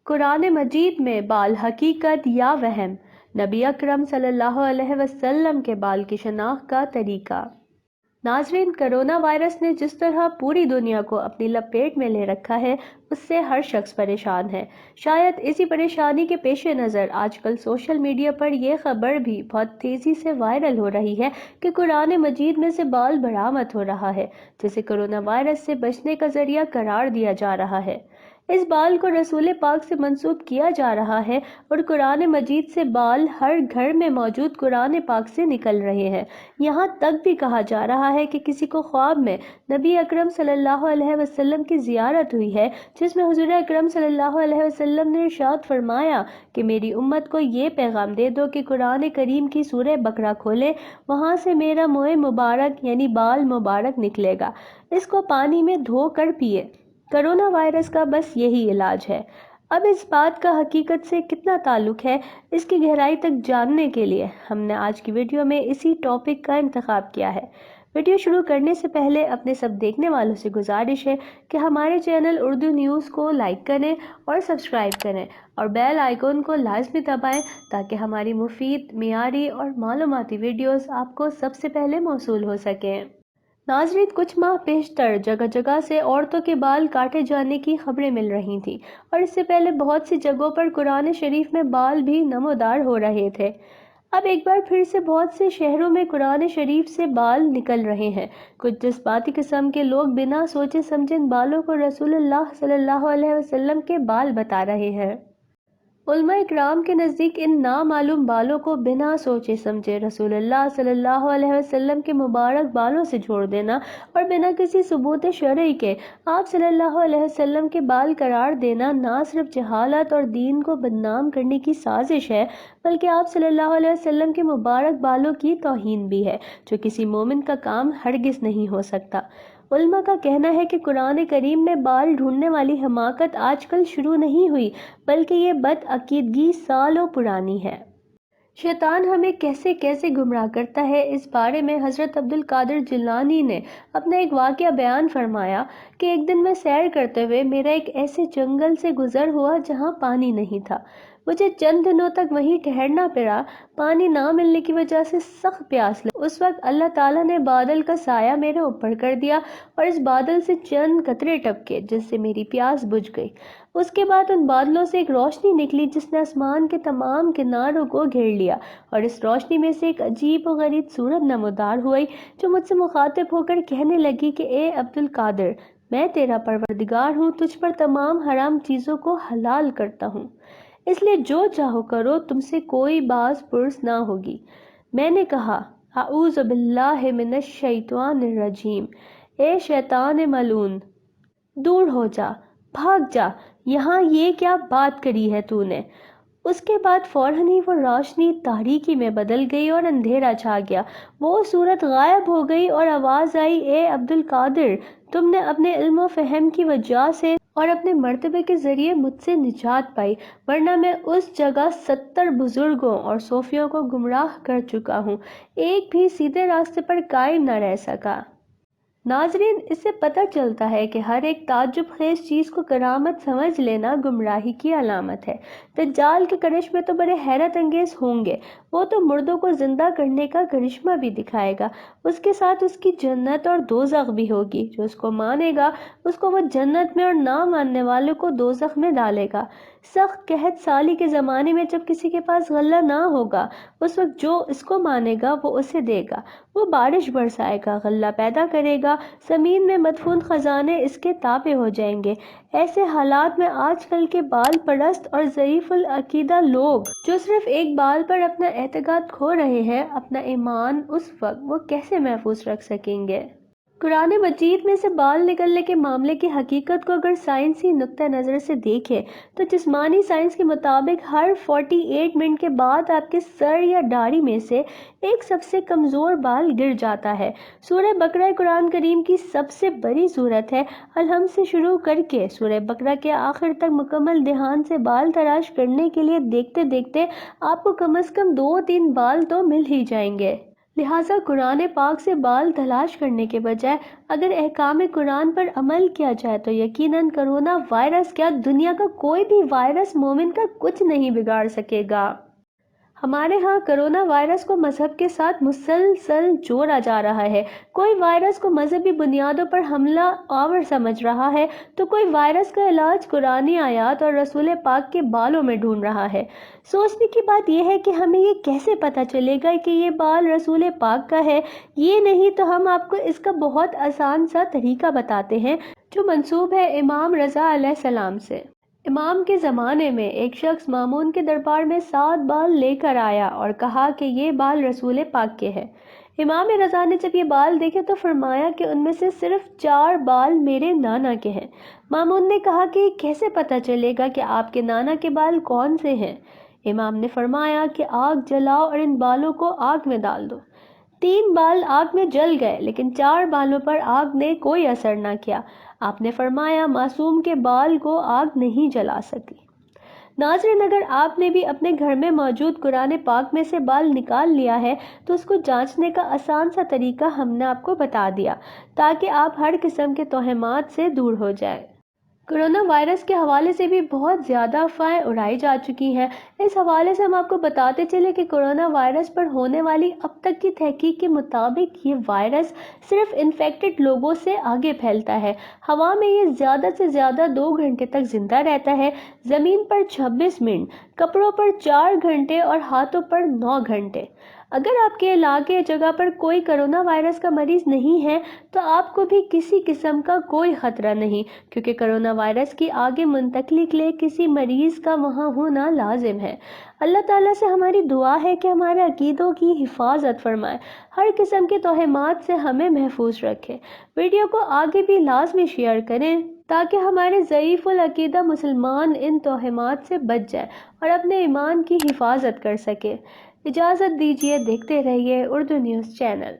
قرآن مجید میں بال حقیقت یا وہم؟ نبی اکرم صلی اللہ علیہ وسلم کے بال کی شناخت کا طریقہ۔ ناظرین، کرونا وائرس نے جس طرح پوری دنیا کو اپنی لپیٹ میں لے رکھا ہے، اس سے ہر شخص پریشان ہے۔ شاید اسی پریشانی کے پیش نظر آج کل سوشل میڈیا پر یہ خبر بھی بہت تیزی سے وائرل ہو رہی ہے کہ قرآن مجید میں سے بال برآمد ہو رہا ہے، جسے کرونا وائرس سے بچنے کا ذریعہ قرار دیا جا رہا ہے۔ اس بال کو رسول پاک سے منسوب کیا جا رہا ہے اور قرآن مجید سے بال ہر گھر میں موجود قرآن پاک سے نکل رہے ہیں۔ یہاں تک بھی کہا جا رہا ہے کہ کسی کو خواب میں نبی اکرم صلی اللہ علیہ وسلم کی زیارت ہوئی ہے، جس میں حضور اکرم صلی اللہ علیہ وسلم نے ارشاد فرمایا کہ میری امت کو یہ پیغام دے دو کہ قرآن کریم کی سورہ بقرہ کھولے، وہاں سے میرا منہ مبارک یعنی بال مبارک نکلے گا، اس کو پانی میں دھو کر پیے۔ کرونا وائرس کا بس یہی علاج ہے۔ اب اس بات کا حقیقت سے کتنا تعلق ہے، اس کی گہرائی تک جاننے کے لیے ہم نے آج کی ویڈیو میں اسی ٹاپک کا انتخاب کیا ہے۔ ویڈیو شروع کرنے سے پہلے اپنے سب دیکھنے والوں سے گزارش ہے کہ ہمارے چینل اردو نیوز کو لائک کریں اور سبسکرائب کریں اور بیل آئیکن کو لازمی دبائیں تاکہ ہماری مفید، معیاری اور معلوماتی ویڈیوز آپ کو سب سے پہلے موصول ہو سکیں۔ ناظرین، کچھ ماہ پیشتر جگہ جگہ سے عورتوں کے بال کاٹے جانے کی خبریں مل رہی تھیں اور اس سے پہلے بہت سی جگہوں پر قرآن شریف میں بال بھی نمودار ہو رہے تھے۔ اب ایک بار پھر سے بہت سے شہروں میں قرآن شریف سے بال نکل رہے ہیں۔ کچھ جذباتی قسم کے لوگ بنا سوچے سمجھے ان بالوں کو رسول اللہ صلی اللہ علیہ وسلم کے بال بتا رہے ہیں۔ علماء اکرام کے نزدیک ان نامعلوم بالوں کو بنا سوچے سمجھے رسول اللہ صلی اللہ علیہ وسلم کے مبارک بالوں سے جوڑ دینا اور بنا کسی ثبوت شرعی کے آپ صلی اللہ علیہ وسلم کے بال قرار دینا نہ صرف جہالت اور دین کو بدنام کرنے کی سازش ہے، بلکہ آپ صلی اللہ علیہ وسلم کے مبارک بالوں کی توہین بھی ہے، جو کسی مومن کا کام ہرگز نہیں ہو سکتا۔ علماء کا کہنا ہے کہ قرآن کریم میں بال ڈھونڈنے والی حماقت آج کل شروع نہیں ہوئی، بلکہ یہ بدعقیدگی سالوں پرانی ہے۔ شیطان ہمیں کیسے کیسے گمراہ کرتا ہے، اس بارے میں حضرت عبدالقادر جیلانی نے اپنا ایک واقعہ بیان فرمایا کہ ایک دن میں سیر کرتے ہوئے میرا ایک ایسے جنگل سے گزر ہوا جہاں پانی نہیں تھا۔ مجھے چند دنوں تک وہیں ٹھہرنا پڑا، پانی نہ ملنے کی وجہ سے سخت پیاس لگی۔ اس وقت اللہ تعالیٰ نے بادل کا سایہ میرے اوپر کر دیا اور اس بادل سے چند قطرے ٹپکے جس سے میری پیاس بجھ گئی۔ اس کے بعد ان بادلوں سے ایک روشنی نکلی جس نے آسمان کے تمام کناروں کو گھیر لیا اور اس روشنی میں سے ایک عجیب و غریب صورت نمودار ہوئی جو مجھ سے مخاطب ہو کر کہنے لگی کہ اے عبدالقادر، میں تیرا پروردگار ہوں، تجھ پر تمام حرام چیزوں کو حلال کرتا ہوں، اس لیے جو چاہو کرو، تم سے کوئی باز پرس نہ ہوگی۔ میں نے کہا، اعوذ باللہ من الشیطان الرجیم، اے شیطان ملعون، دور ہو جا، بھاگ جا، یہاں یہ کیا بات کری ہے تو نے؟ اس کے بعد فوراً ہی وہ روشنی تاریکی میں بدل گئی اور اندھیرا چھا گیا، وہ صورت غائب ہو گئی اور آواز آئی، اے عبدالقادر، تم نے اپنے علم و فہم کی وجہ سے اور اپنے مرتبے کے ذریعے مجھ سے نجات پائی، ورنہ میں اس جگہ 70 بزرگوں اور صوفیوں کو گمراہ کر چکا ہوں، ایک بھی سیدھے راستے پر قائم نہ رہ سکا۔ ناظرین، اس سے پتہ چلتا ہے کہ ہر ایک تعجب خیز چیز کو کرامت سمجھ لینا گمراہی کی علامت ہے۔ دجال کے کرشمے تو بڑے حیرت انگیز ہوں گے، وہ تو مردوں کو زندہ کرنے کا کرشمہ بھی دکھائے گا، اس کے ساتھ اس کی جنت اور دوزخ بھی ہوگی، جو اس کو مانے گا اس کو وہ جنت میں اور نہ ماننے والوں کو دوزخ میں ڈالے گا۔ سخت قحط سالی کے زمانے میں جب کسی کے پاس غلہ نہ ہوگا، اس وقت جو اس کو مانے گا وہ اسے دے گا، وہ بارش برسائے گا، غلہ پیدا کرے گا، زمین میں مدفون خزانے اس کے تابع ہو جائیں گے۔ ایسے حالات میں آج کل کے بال پرست اور ضعیف العقیدہ لوگ جو صرف ایک بال پر اپنا اعتقاد کھو رہے ہیں، اپنا ایمان اس وقت وہ کیسے محفوظ رکھ سکیں گے؟ قرآن مجید میں سے بال نکلنے کے معاملے کی حقیقت کو اگر سائنسی نقطہ نظر سے دیکھیں تو جسمانی سائنس کے مطابق ہر 48 منٹ کے بعد آپ کے سر یا داڑھی میں سے ایک سب سے کمزور بال گر جاتا ہے۔ سورہ بقرہ قرآن کریم کی سب سے بڑی سورت ہے۔ الحمد سے شروع کر کے سورہ بقرہ کے آخر تک مکمل دھیان سے بال تراش کرنے کے لیے دیکھتے دیکھتے آپ کو کم از کم 2-3 بال تو مل ہی جائیں گے۔ لہٰذا قرآن پاک سے بال تلاش کرنے کے بجائے اگر احکام قرآن پر عمل کیا جائے تو یقیناً کرونا وائرس کیا دنیا کا کوئی بھی وائرس مومن کا کچھ نہیں بگاڑ سکے گا۔ ہمارے ہاں کرونا وائرس کو مذہب کے ساتھ مسلسل جوڑا جا رہا ہے۔ کوئی وائرس کو مذہبی بنیادوں پر حملہ آور سمجھ رہا ہے تو کوئی وائرس کا علاج قرآنی آیات اور رسول پاک کے بالوں میں ڈھونڈ رہا ہے۔ سوچنے کی بات یہ ہے کہ ہمیں یہ کیسے پتہ چلے گا کہ یہ بال رسول پاک کا ہے؟ یہ نہیں تو ہم آپ کو اس کا بہت آسان سا طریقہ بتاتے ہیں جو منسوب ہے امام رضا علیہ السلام سے۔ امام کے زمانے میں ایک شخص مامون کے دربار میں 7 بال لے کر آیا اور کہا کہ یہ بال رسول پاک کے ہیں۔ امام رضا نے جب یہ بال دیکھے تو فرمایا کہ ان میں سے صرف 4 بال میرے نانا کے ہیں۔ مامون نے کہا کہ یہ کیسے پتہ چلے گا کہ آپ کے نانا کے بال کون سے ہیں؟ امام نے فرمایا کہ آگ جلاؤ اور ان بالوں کو آگ میں ڈال دو۔ 3 بال آگ میں جل گئے لیکن 4 بالوں پر آگ نے کوئی اثر نہ کیا۔ آپ نے فرمایا معصوم کے بال کو آگ نہیں جلا سکی۔ ناظرین، اگر آپ نے بھی اپنے گھر میں موجود قرآن پاک میں سے بال نکال لیا ہے تو اس کو جانچنے کا آسان سا طریقہ ہم نے آپ کو بتا دیا تاکہ آپ ہر قسم کے توہمات سے دور ہو جائیں۔ کرونا وائرس کے حوالے سے بھی بہت زیادہ افواہیں اڑائی جا چکی ہیں۔ اس حوالے سے ہم آپ کو بتاتے چلے کہ کرونا وائرس پر ہونے والی اب تک کی تحقیق کے مطابق یہ وائرس صرف انفیکٹڈ لوگوں سے آگے پھیلتا ہے۔ ہوا میں یہ زیادہ سے زیادہ 2 گھنٹے تک زندہ رہتا ہے، زمین پر 26 منٹ، کپڑوں پر 4 گھنٹے اور ہاتھوں پر 9 گھنٹے۔ اگر آپ کے علاقے جگہ پر کوئی کرونا وائرس کا مریض نہیں ہے تو آپ کو بھی کسی قسم کا کوئی خطرہ نہیں، کیونکہ کرونا وائرس کی آگے منتقلی کے لیے کسی مریض کا وہاں ہونا لازم ہے۔ اللہ تعالیٰ سے ہماری دعا ہے کہ ہمارے عقیدوں کی حفاظت فرمائے، ہر قسم کے توہمات سے ہمیں محفوظ رکھے۔ ویڈیو کو آگے بھی لازمی شیئر کریں تاکہ ہمارے ضعیف العقیدہ مسلمان ان توہمات سے بچ جائے اور اپنے ایمان کی حفاظت کر سکے۔ اجازت دیجیے، دیکھتے رہیے اردو نیوز چینل۔